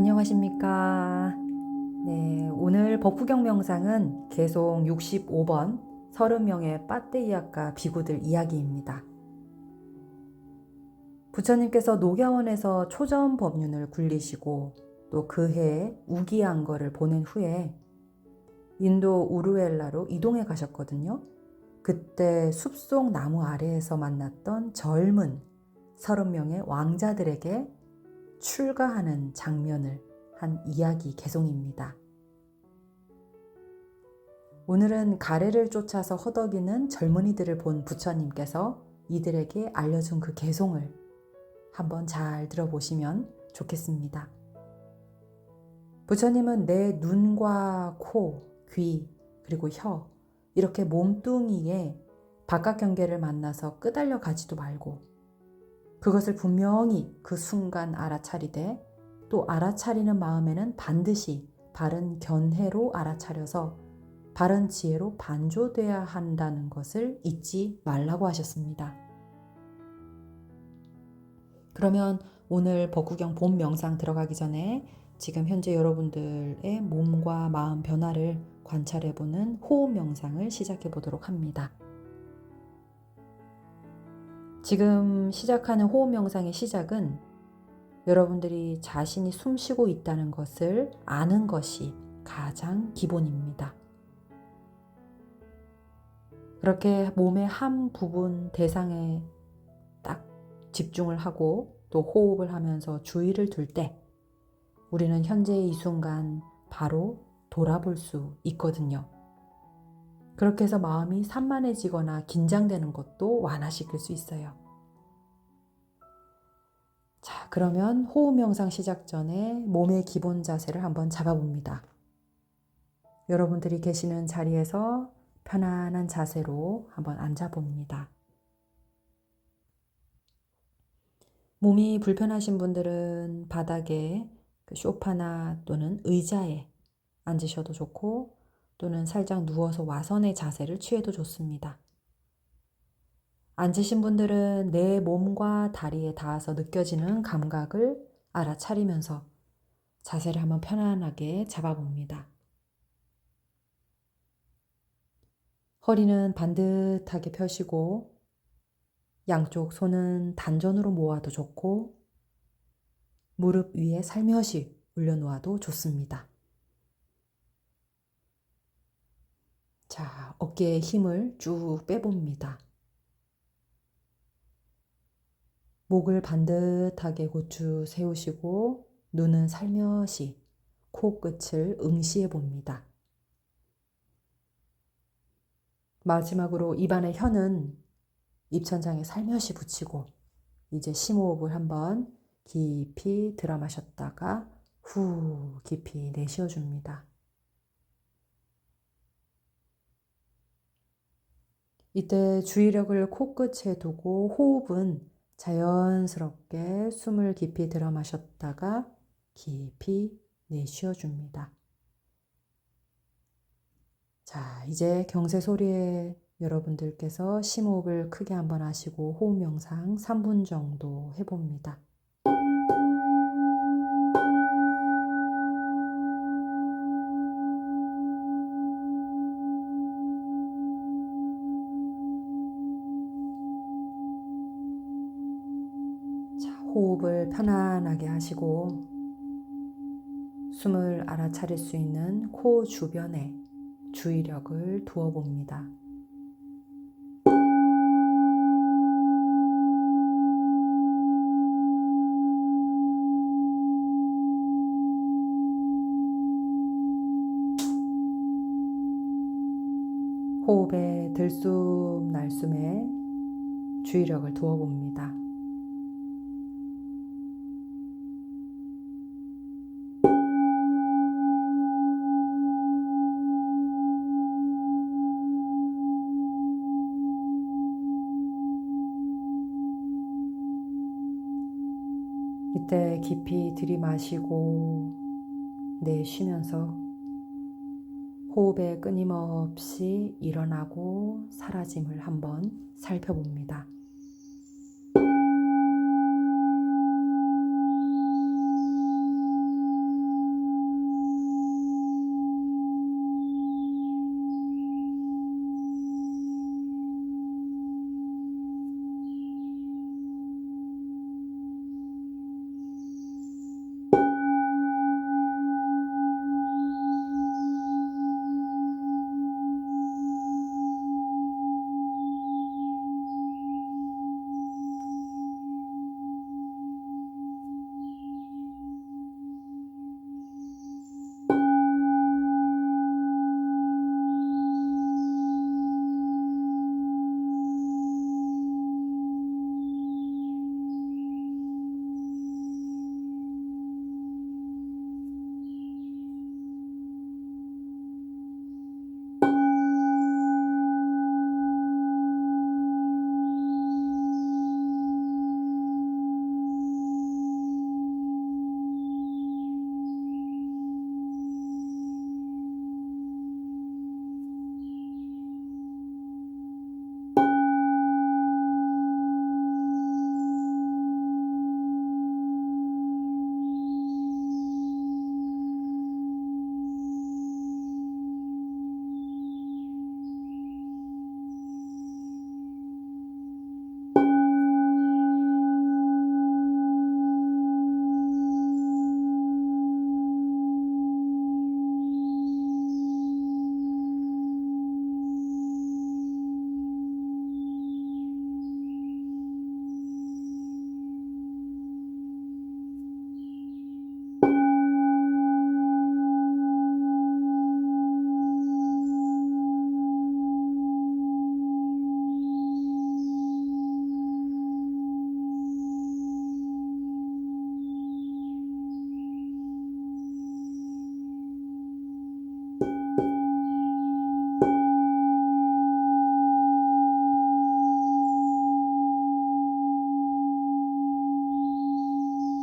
안녕하십니까. 네, 오늘 법구경 명상은 개송 65번 30명의 빠떼이아까 비구들 이야기입니다. 부처님께서 녹야원에서 초전 법륜을 굴리시고 또 그해 우기안거를 보낸 후에 인도 우루엘라로 이동해 가셨거든요. 그때 숲속 나무 아래에서 만났던 젊은 30명의 왕자들에게 출가하는 장면을 한 이야기 개송입니다. 오늘은 가래를 쫓아서 허덕이는 젊은이들을 본 부처님께서 이들에게 알려준 그 개송을 한번 잘 들어보시면 좋겠습니다. 부처님은 내 눈과 코, 귀, 그리고 혀 이렇게 몸뚱이에 바깥경계를 만나서 끄달려 가지도 말고 그것을 분명히 그 순간 알아차리되 또 알아차리는 마음에는 반드시 바른 견해로 알아차려서 바른 지혜로 반조돼야 한다는 것을 잊지 말라고 하셨습니다. 그러면 오늘 법구경 본 명상 들어가기 전에 지금 현재 여러분들의 몸과 마음 변화를 관찰해보는 호흡 명상을 시작해 보도록 합니다. 지금 시작하는 호흡 명상의 시작은 여러분들이 자신이 숨 쉬고 있다는 것을 아는 것이 가장 기본입니다. 그렇게 몸의 한 부분 대상에 딱 집중을 하고 또 호흡을 하면서 주의를 둘 때 우리는 현재의 이 순간 바로 돌아볼 수 있거든요. 그렇게 해서 마음이 산만해지거나 긴장되는 것도 완화시킬 수 있어요. 자, 그러면 호흡 명상 시작 전에 몸의 기본 자세를 한번 잡아봅니다. 여러분들이 계시는 자리에서 편안한 자세로 한번 앉아봅니다. 몸이 불편하신 분들은 바닥에 소파나 또는 의자에 앉으셔도 좋고 또는 살짝 누워서 와선의 자세를 취해도 좋습니다. 앉으신 분들은 내 몸과 다리에 닿아서 느껴지는 감각을 알아차리면서 자세를 한번 편안하게 잡아봅니다. 허리는 반듯하게 펴시고 양쪽 손은 단전으로 모아도 좋고 무릎 위에 살며시 올려놓아도 좋습니다. 자, 어깨에 힘을 쭉 빼봅니다. 목을 반듯하게 고추 세우시고 눈은 살며시 코끝을 응시해 봅니다. 마지막으로 입안의 혀는 입천장에 살며시 붙이고 이제 심호흡을 한번 깊이 들어 마셨다가 후 깊이 내쉬어 줍니다. 이때 주의력을 코끝에 두고 호흡은 자연스럽게 숨을 깊이 들어 마셨다가 깊이 내쉬어 줍니다. 자, 이제 경세 소리에 여러분들께서 심호흡을 크게 한번 하시고 호흡 명상 3분 정도 해봅니다. 자, 호흡을 편안하게 하시고 숨을 알아차릴 수 있는 코 주변에 주의력을 두어 봅니다. 호흡의 들숨 날숨에 주의력을 두어 봅니다. 이때 깊이 들이마시고 내쉬면서 호흡에 끊임없이 일어나고 사라짐을 한번 살펴봅니다.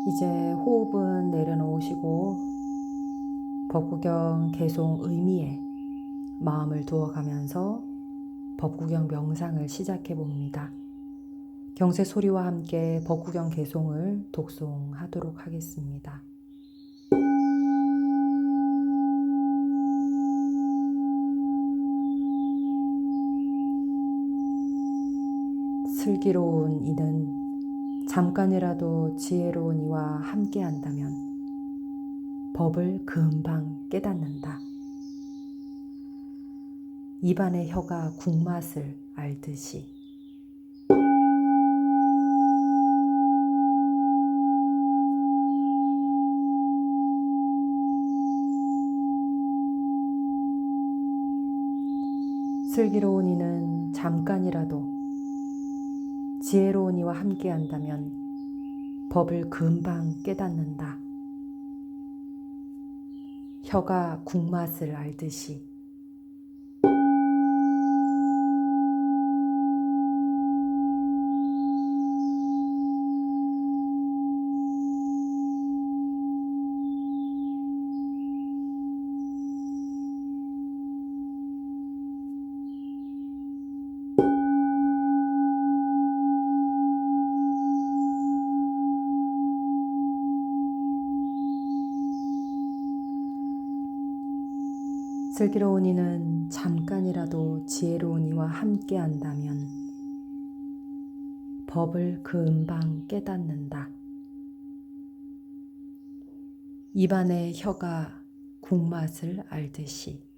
이제 호흡은 내려놓으시고 법구경 개송 의미에 마음을 두어가면서 법구경 명상을 시작해 봅니다. 경세 소리와 함께 법구경 개송을 독송하도록 하겠습니다. 슬기로운 이는 잠깐이라도 지혜로운 이와 함께 한다면 법을 금방 깨닫는다. 입안의 혀가 국맛을 알듯이. 슬기로운 이는 잠깐이라도 지혜로운 이와 함께 한다면 법을 금방 깨닫는다. 혀가 국맛을 알듯이. 슬기로운 이는 잠깐이라도 지혜로운 이와 함께 한다면 법을 금방 깨닫는다. 입안의 혀가 국맛을 알듯이.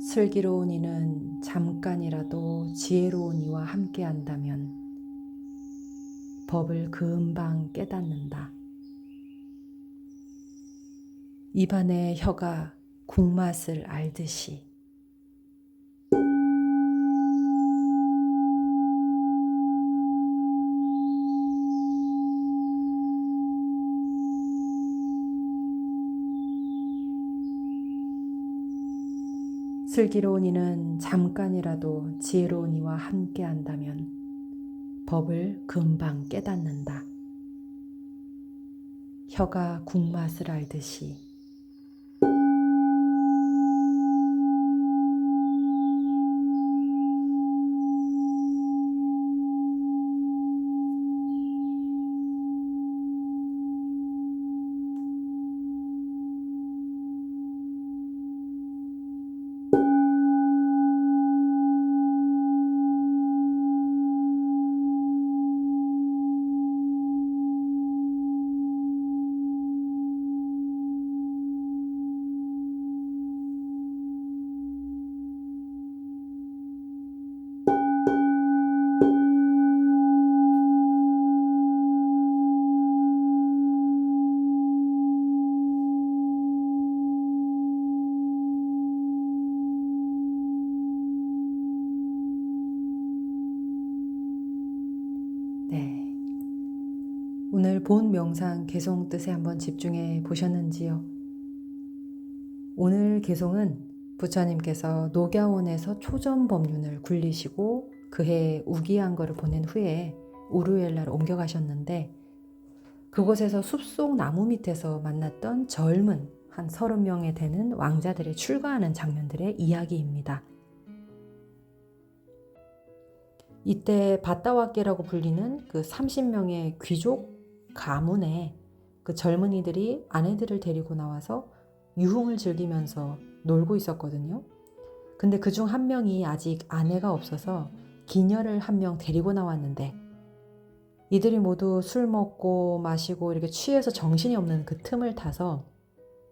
슬기로운 이는 잠깐이라도 지혜로운 이와 함께 한다면 법을 금방 깨닫는다. 입안의 혀가 국맛을 알듯이. 슬기로운 이는 잠깐이라도 지혜로운 이와 함께 한다면 법을 금방 깨닫는다. 혀가 국맛을 알듯이. 네. 오늘 본 명상 개송 뜻에 한번 집중해 보셨는지요? 오늘 개송은 부처님께서 녹야원에서 초전법륜을 굴리시고 그해 우기한거를 보낸 후에 우루엘라로 옮겨가셨는데 그곳에서 숲속 나무 밑에서 만났던 젊은 한 30명에 되는 왕자들의 출가하는 장면들의 이야기입니다. 이때 바따와께라고 불리는 그 30명의 귀족 가문에 그 젊은이들이 아내들을 데리고 나와서 유흥을 즐기면서 놀고 있었거든요. 근데 그중 한 명이 아직 아내가 없어서 기녀를 한 명 데리고 나왔는데 이들이 모두 술 먹고 마시고 이렇게 취해서 정신이 없는 그 틈을 타서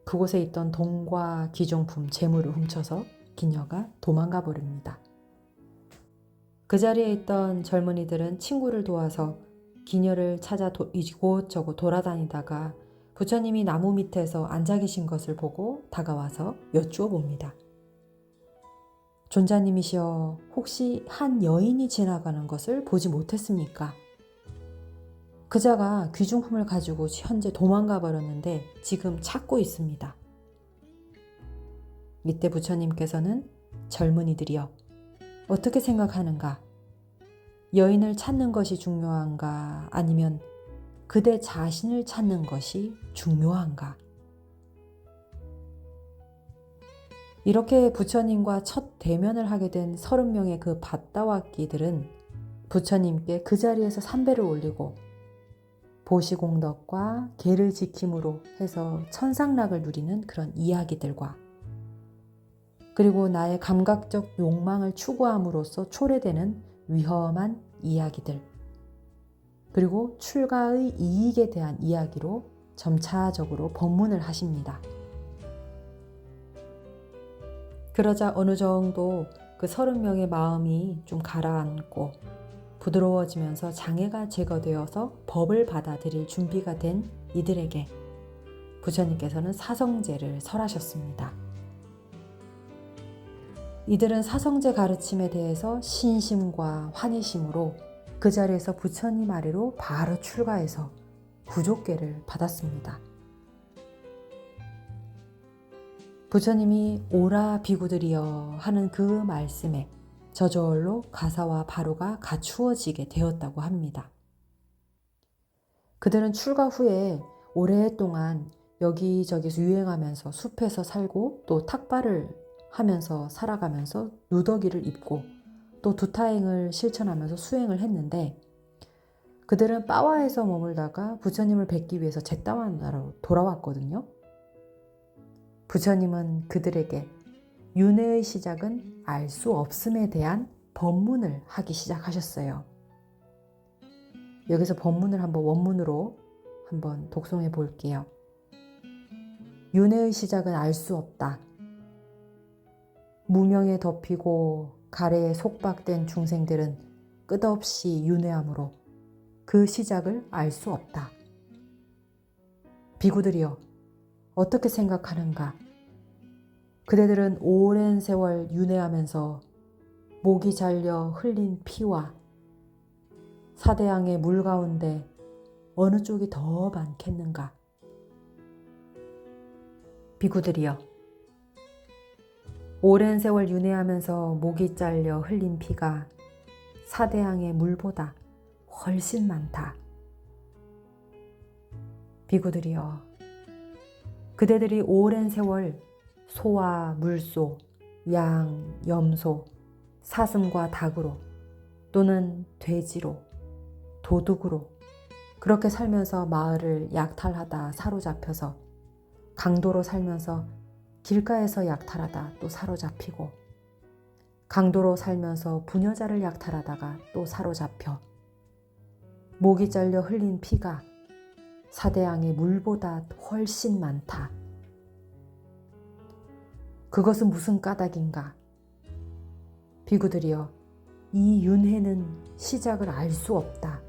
그곳에 있던 돈과 귀중품, 재물을 훔쳐서 기녀가 도망가 버립니다. 그 자리에 있던 젊은이들은 친구를 도와서 기녀를 찾아 이곳저곳 돌아다니다가 부처님이 나무 밑에서 앉아 계신 것을 보고 다가와서 여쭈어 봅니다. 존자님이시여, 혹시 한 여인이 지나가는 것을 보지 못했습니까? 그자가 귀중품을 가지고 현재 도망가 버렸는데 지금 찾고 있습니다. 이때 부처님께서는 젊은이들이여 어떻게 생각하는가? 여인을 찾는 것이 중요한가? 아니면 그대 자신을 찾는 것이 중요한가? 이렇게 부처님과 첫 대면을 하게 된 30명의 그 밭다와끼들은 부처님께 그 자리에서 삼배를 올리고 보시공덕과 계를 지킴으로 해서 천상락을 누리는 그런 이야기들과 그리고 나의 감각적 욕망을 추구함으로써 초래되는 위험한 이야기들 그리고 출가의 이익에 대한 이야기로 점차적으로 법문을 하십니다. 그러자 어느 정도 그 30명의 마음이 좀 가라앉고 부드러워지면서 장애가 제거되어서 법을 받아들일 준비가 된 이들에게 부처님께서는 사성제를 설하셨습니다. 이들은 사성제 가르침에 대해서 신심과 환희심으로 그 자리에서 부처님 아래로 바로 출가해서 구족계를 받았습니다. 부처님이 오라 비구들이여 하는 그 말씀에 저절로 가사와 바로가 갖추어지게 되었다고 합니다. 그들은 출가 후에 오랫동안 여기저기서 유행하면서 숲에서 살고 또 탁발을 하면서 살아가면서 누더기를 입고 또 두타행을 실천하면서 수행을 했는데 그들은 빠와에서 머물다가 부처님을 뵙기 위해서 제따와나로 돌아왔거든요. 부처님은 그들에게 윤회의 시작은 알 수 없음에 대한 법문을 하기 시작하셨어요. 여기서 법문을 한번 원문으로 한번 독송해 볼게요. 윤회의 시작은 알 수 없다. 무명에 덮이고 가래에 속박된 중생들은 끝없이 윤회함으로 그 시작을 알 수 없다. 비구들이여 어떻게 생각하는가? 그대들은 오랜 세월 윤회하면서 목이 잘려 흘린 피와 사대양의 물 가운데 어느 쪽이 더 많겠는가? 비구들이여 오랜 세월 윤회하면서 목이 잘려 흘린 피가 사대양의 물보다 훨씬 많다. 비구들이여 그대들이 오랜 세월 소와 물소, 양, 염소, 사슴과 닭으로 또는 돼지로, 도둑으로 그렇게 살면서 마을을 약탈하다 사로잡혀서 강도로 살면서 길가에서 약탈하다 또 사로잡히고 강도로 살면서 부녀자를 약탈하다가 또 사로잡혀 목이 잘려 흘린 피가 사대양의 물보다 훨씬 많다. 그것은 무슨 까닭인가? 비구들이여 이 윤회는 시작을 알 수 없다.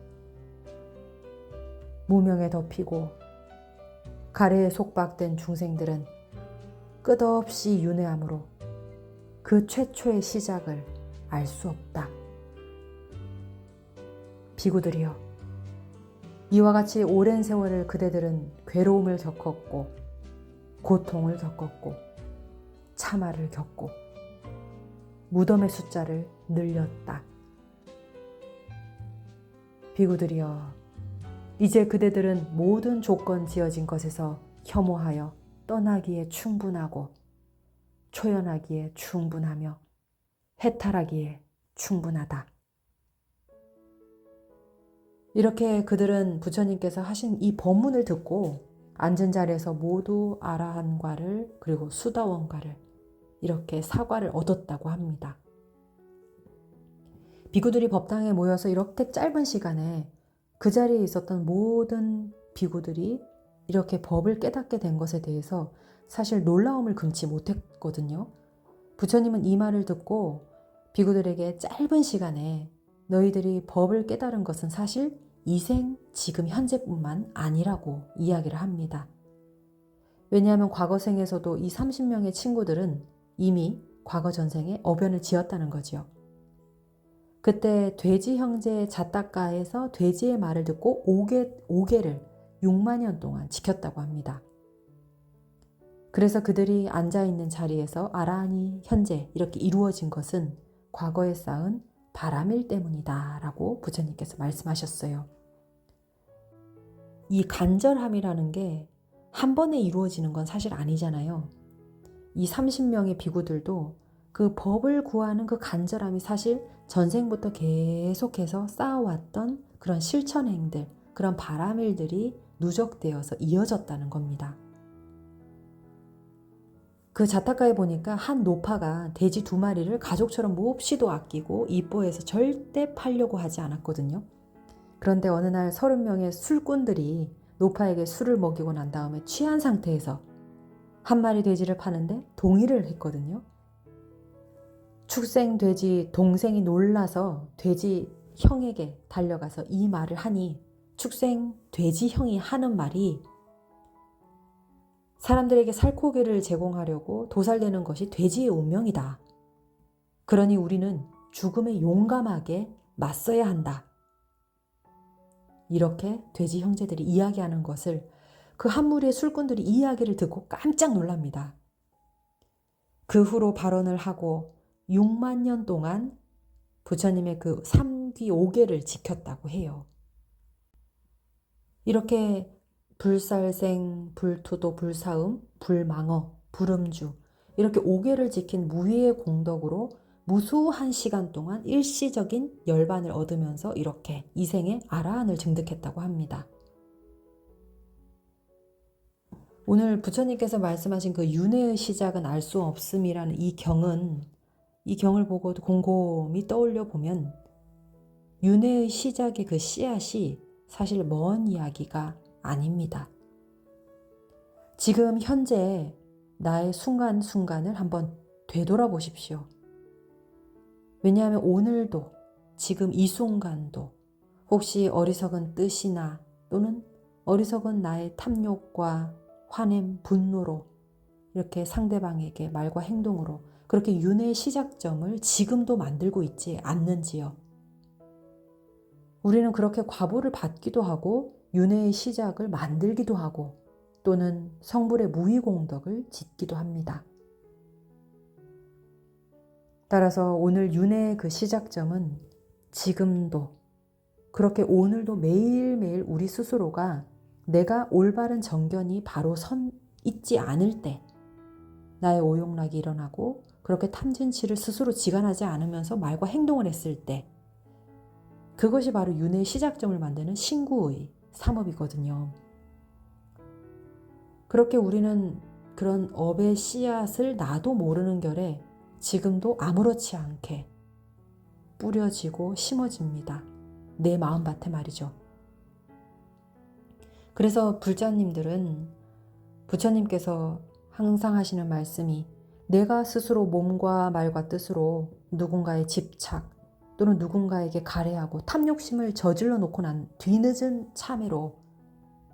무명에 덮이고 가래에 속박된 중생들은 끝없이 윤회함으로 그 최초의 시작을 알 수 없다. 비구들이여 이와 같이 오랜 세월을 그대들은 괴로움을 겪었고 고통을 겪었고 참화를 겪고 무덤의 숫자를 늘렸다. 비구들이여 이제 그대들은 모든 조건 지어진 것에서 혐오하여 떠나기에 충분하고 초연하기에 충분하며 해탈하기에 충분하다. 이렇게 그들은 부처님께서 하신 이 법문을 듣고 앉은 자리에서 모두 아라한과를 그리고 수다원과를 이렇게 사과를 얻었다고 합니다. 비구들이 법당에 모여서 이렇게 짧은 시간에 그 자리에 있었던 모든 비구들이 이렇게 법을 깨닫게 된 것에 대해서 사실 놀라움을 금치 못했거든요. 부처님은 이 말을 듣고 비구들에게 짧은 시간에 너희들이 법을 깨달은 것은 사실 이생 지금 현재뿐만 아니라고 이야기를 합니다. 왜냐하면 과거 생에서도 이 30명의 친구들은 이미 과거 전생에 어변을 지었다는 거죠. 그때 돼지 형제 자타가에서 돼지의 말을 듣고 오개를 6만 년 동안 지켰다고 합니다. 그래서 그들이 앉아있는 자리에서 아라니 현재 이렇게 이루어진 것은 과거에 쌓은 바람일 때문이다 라고 부처님께서 말씀하셨어요. 이 간절함이라는 게 한 번에 이루어지는 건 사실 아니잖아요. 이 30명의 비구들도 그 법을 구하는 그 간절함이 사실 전생부터 계속해서 쌓아왔던 그런 실천행들, 그런 바람일들이 누적되어서 이어졌다는 겁니다. 그 자타가에 보니까 한 노파가 돼지 2마리를 가족처럼 몹시도 아끼고 이뻐해서 절대 팔려고 하지 않았거든요. 그런데 어느 날 30명의 술꾼들이 노파에게 술을 먹이고 난 다음에 취한 상태에서 한 마리 돼지를 파는데 동의를 했거든요. 축생 돼지 동생이 놀라서 돼지 형에게 달려가서 이 말을 하니 축생 돼지 형이 하는 말이 사람들에게 살코기를 제공하려고 도살되는 것이 돼지의 운명이다. 그러니 우리는 죽음에 용감하게 맞서야 한다. 이렇게 돼지 형제들이 이야기하는 것을 그 한 무리의 술꾼들이 이야기를 듣고 깜짝 놀랍니다. 그 후로 발언을 하고 6만 년 동안 부처님의 그 3귀 5개를 지켰다고 해요. 이렇게 불살생, 불투도, 불사음, 불망어, 불음주 이렇게 5개를 지킨 무위의 공덕으로 무수한 시간 동안 일시적인 열반을 얻으면서 이렇게 이생에 아라한을 증득했다고 합니다. 오늘 부처님께서 말씀하신 그 윤회의 시작은 알 수 없음이라는 이 경을 보고 곰곰이 떠올려 보면 윤회의 시작의 그 씨앗이 사실 먼 이야기가 아닙니다. 지금 현재 나의 순간순간을 한번 되돌아보십시오. 왜냐하면 오늘도 지금 이 순간도 혹시 어리석은 뜻이나 또는 어리석은 나의 탐욕과 화냄, 분노로 이렇게 상대방에게 말과 행동으로 그렇게 윤회의 시작점을 지금도 만들고 있지 않는지요. 우리는 그렇게 과보를 받기도 하고 윤회의 시작을 만들기도 하고 또는 성불의 무위공덕을 짓기도 합니다. 따라서 오늘 윤회의 그 시작점은 지금도 그렇게 오늘도 매일매일 우리 스스로가 내가 올바른 정견이 바로 있지 않을 때 나의 오욕락이 일어나고 그렇게 탐진치를 스스로 지간하지 않으면서 말과 행동을 했을 때 그것이 바로 윤회의 시작점을 만드는 신구의 삼업이거든요. 그렇게 우리는 그런 업의 씨앗을 나도 모르는 결에 지금도 아무렇지 않게 뿌려지고 심어집니다. 내 마음밭에 말이죠. 그래서 불자님들은 부처님께서 항상 하시는 말씀이 내가 스스로 몸과 말과 뜻으로 누군가의 집착 또는 누군가에게 가래하고 탐욕심을 저질러 놓고 난 뒤늦은 참회로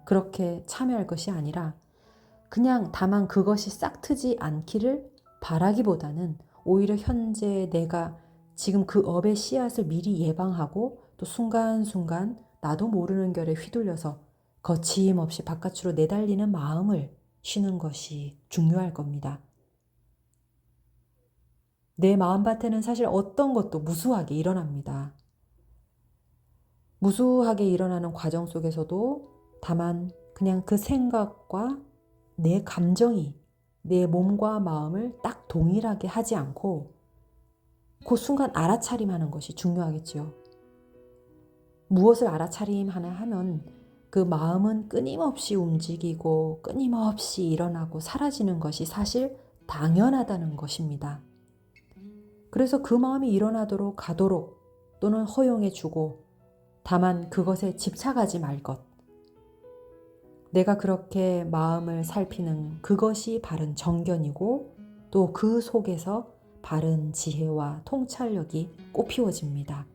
그렇게 참여할 것이 아니라 그냥 다만 그것이 싹트지 않기를 바라기보다는 오히려 현재 내가 지금 그 업의 씨앗을 미리 예방하고 또 순간순간 나도 모르는 결에 휘둘려서 거침없이 바깥으로 내달리는 마음을 쉬는 것이 중요할 겁니다. 내 마음밭에는 사실 어떤 것도 무수하게 일어납니다. 무수하게 일어나는 과정 속에서도 다만 그냥 그 생각과 내 감정이 내 몸과 마음을 딱 동일하게 하지 않고 그 순간 알아차림하는 것이 중요하겠지요. 무엇을 알아차림하나 하면 그 마음은 끊임없이 움직이고 끊임없이 일어나고 사라지는 것이 사실 당연하다는 것입니다. 그래서 그 마음이 일어나도록 가도록 또는 허용해 주고 다만 그것에 집착하지 말 것. 내가 그렇게 마음을 살피는 그것이 바른 정견이고 또 그 속에서 바른 지혜와 통찰력이 꽃피워집니다.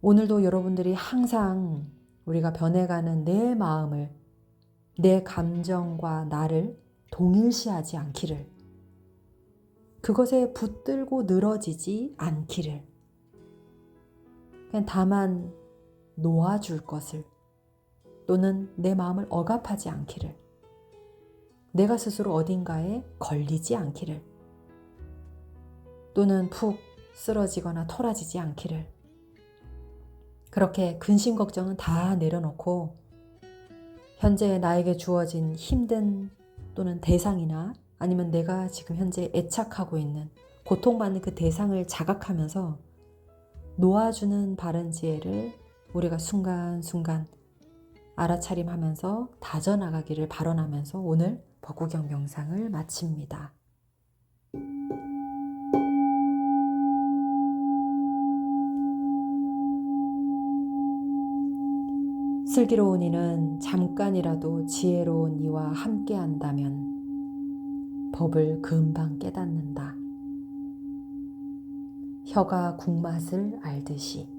오늘도 여러분들이 항상 우리가 변해가는 내 마음을 내 감정과 나를 동일시하지 않기를 그것에 붙들고 늘어지지 않기를, 그냥 다만 놓아줄 것을, 또는 내 마음을 억압하지 않기를, 내가 스스로 어딘가에 걸리지 않기를, 또는 푹 쓰러지거나 토라지지 않기를, 그렇게 근심 걱정은 다 내려놓고 현재 나에게 주어진 힘든 또는 대상이나 아니면 내가 지금 현재 애착하고 있는 고통받는 그 대상을 자각하면서 놓아주는 바른 지혜를 우리가 순간순간 알아차림하면서 다져나가기를 발언하면서 오늘 법구경 명상을 마칩니다. 슬기로운 이는 잠깐이라도 지혜로운 이와 함께한다면 법을 금방 깨닫는다. 혀가 국맛을 알듯이.